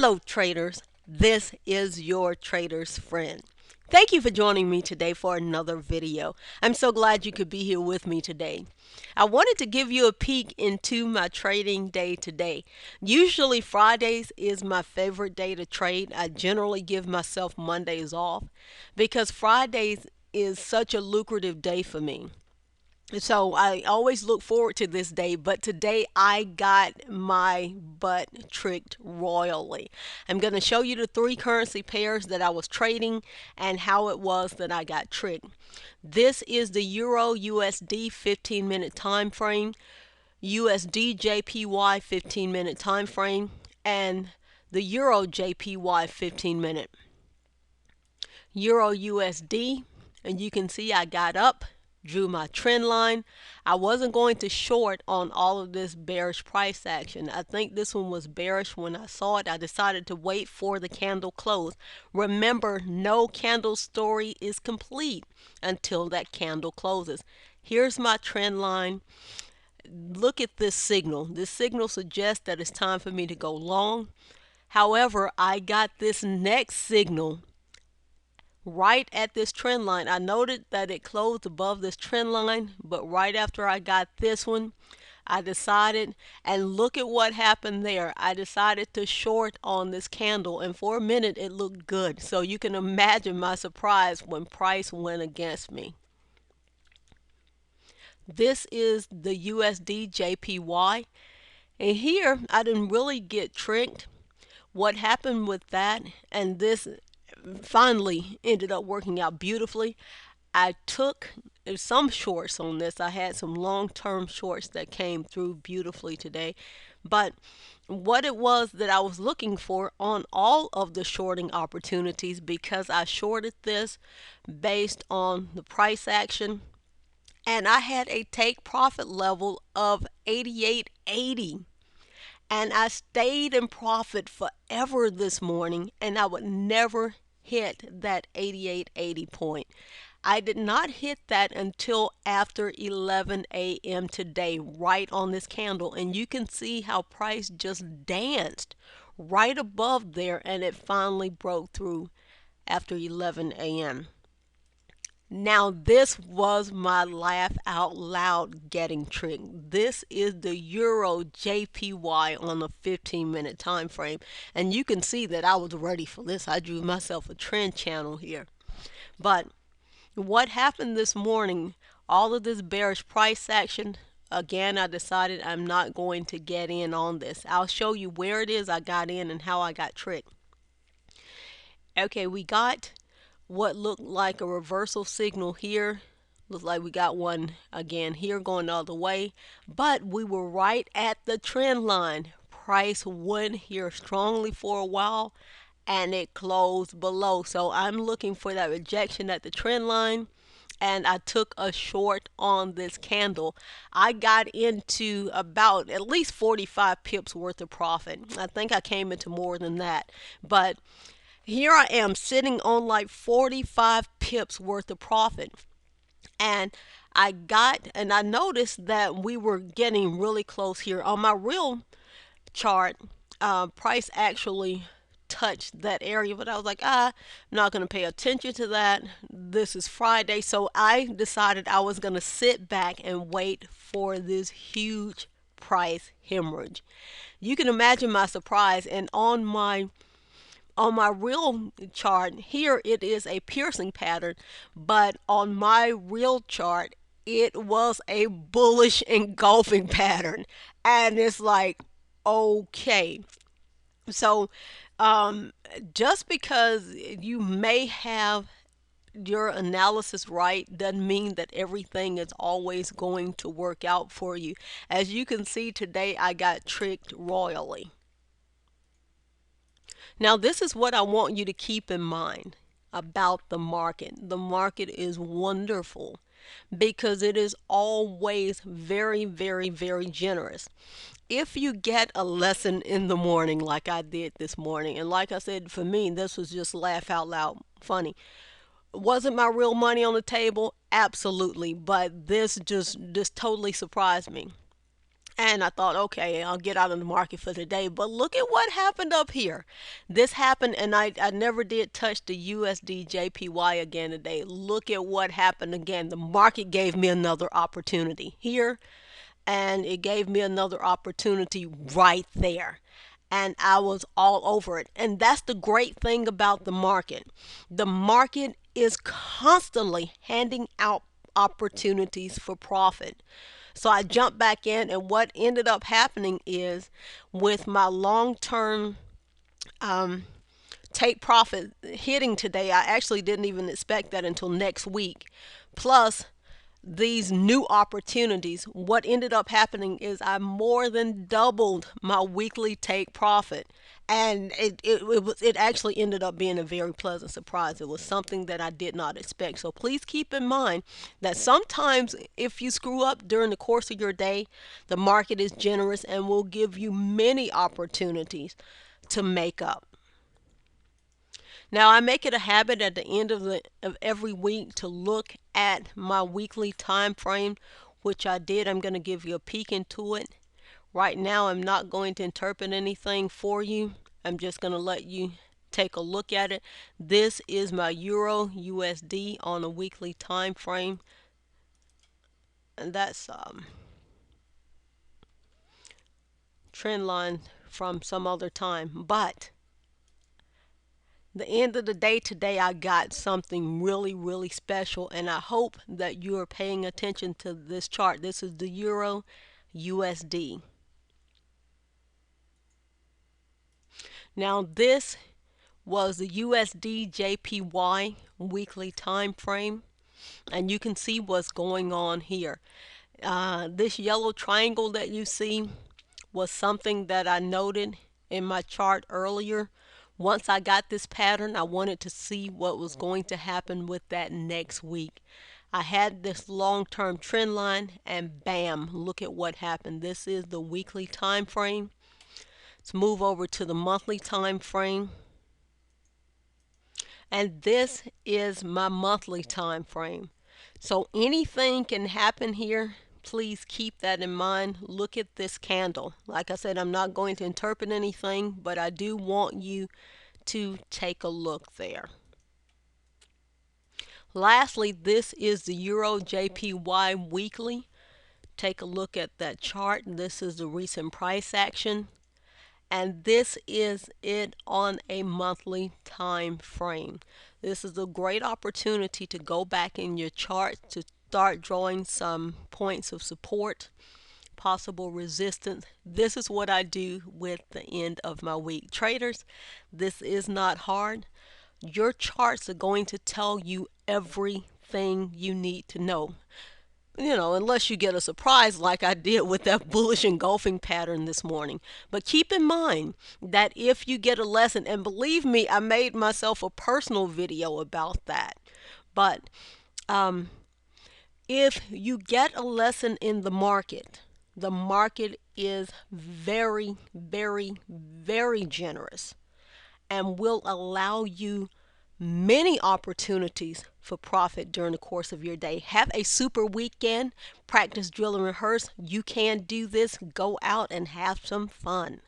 Hello traders, this is your trader's friend. Thank you for joining me today for another video. I'm so glad you could be here with me today. I wanted to give you a peek into my trading day today. Usually Fridays is my favorite day to trade. I generally give myself Mondays off because Fridays is such a lucrative day for me. So I always look forward to this day, but today I got my butt tricked royally. I'm going to show you the three currency pairs that I was trading and how it was that I got tricked. This is the Euro USD 15-minute time frame, USDJPY 15-minute time frame, and the EURJPY 15-minute. Euro USD, and you can see I got up, drew my trend line. I wasn't going to short on all of this bearish price action. I think this one was bearish when I saw it. I decided to wait for the candle close. Remember, no candle story is complete until that candle closes. Here's my trend line. Look at this signal. This signal suggests that it's time for me to go long. However, I got this next signal right at this trend line. I noted that it closed above this trend line, but right after I got this one, I decided, and look at what happened there. I decided to short on this candle, and for a minute it looked good. So you can imagine my surprise when price went against me. This is the USDJPY, and here I didn't really get tricked. What happened with that, and this finally ended up working out beautifully. I took some shorts on this. I had some long-term shorts that came through beautifully today. But what it was that I was looking for on all of the shorting opportunities, because I shorted this based on the price action, and I had a take profit level of 88.80. And I stayed in profit forever this morning, and I would never hit that 88.80 point. I did not hit that until after 11 a.m. today, right on this candle. And you can see how price just danced right above there, and it finally broke through after 11 a.m. Now this was my laugh out loud getting tricked. This is the EURJPY on the 15-minute time frame, and you can see that I was ready for this. I drew myself a trend channel here. But what happened this morning, all of this bearish price action, again, I decided I'm not going to get in on this. I'll show you where it is I got in and how I got tricked. Okay, we got what looked like a reversal signal here. Looks like we got one again here going the other way, but we were right at the trend line. Price went here strongly for a while and it closed below, so I'm looking for that rejection at the trend line, and I took a short on this candle. I got into about at least 45 pips worth of profit. I think I came into more than that, but here I am sitting on like 45 pips worth of profit. And I noticed that we were getting really close here. On my real chart, price actually touched that area, but I was like, I'm not going to pay attention to that. This is Friday. So I decided I was going to sit back and wait for this huge price hemorrhage. You can imagine my surprise. And on my real chart here, it is a piercing pattern, but on my real chart it was a bullish engulfing pattern, and it's like, okay. So just because you may have your analysis right doesn't mean that everything is always going to work out for you. As you can see today, I got tricked royally. Now, this is what I want you to keep in mind about the market. The market is wonderful because it is always very, very, very generous. If you get a lesson in the morning like I did this morning, and like I said, for me, this was just laugh out loud funny. Wasn't my real money on the table? Absolutely. But this just totally surprised me. And I thought, okay, I'll get out of the market for today. But look at what happened up here. This happened, and I never did touch the USDJPY again today. Look at what happened again. The market gave me another opportunity here, and it gave me another opportunity right there. And I was all over it. And that's the great thing about the market. The market is constantly handing out opportunities for profit. So I jumped back in, and what ended up happening is with my long term take profit hitting today, I actually didn't even expect that until next week. Plus, these new opportunities, what ended up happening is I more than doubled my weekly take profit. And it actually ended up being a very pleasant surprise. It was something that I did not expect. So please keep in mind that sometimes if you screw up during the course of your day, the market is generous and will give you many opportunities to make up. Now I make it a habit at the end of every week to look at my weekly time frame, which I did. I'm going to give you a peek into it. Right now I'm not going to interpret anything for you. I'm just going to let you take a look at it. This is my Euro USD on a weekly time frame, and that's trend line from some other time. But the end of the day today, I got something really special, and I hope that you are paying attention to this chart. This is the Euro USD. Now this was the USDJPY weekly time frame, and you can see what's going on here. This yellow triangle that you see was something that I noted in my chart earlier. Once I got this pattern, I wanted to see what was going to happen with that next week. I had this long-term trend line, and bam, look at what happened. This is the weekly time frame. Let's move over to the monthly time frame. And this is my monthly time frame. So anything can happen here. Please keep that in mind. Look at this candle. Like I said, I'm not going to interpret anything, but I do want you to take a look there. Lastly, this is the EURJPY weekly. Take a look at that chart. This is the recent price action. And this is it on a monthly time frame. This is a great opportunity to go back in your chart to start drawing some points of support, possible resistance. This is what I do with the end of my week. Traders, this is not hard. Your charts are going to tell you everything you need to know. Unless you get a surprise like I did with that bullish engulfing pattern this morning. But keep in mind that if you get a lesson, and believe me, I made myself a personal video about that. But if you get a lesson in the market is very generous and will allow you many opportunities for profit during the course of your day. Have a super weekend. Practice, drill, and rehearse. You can do this. Go out and have some fun.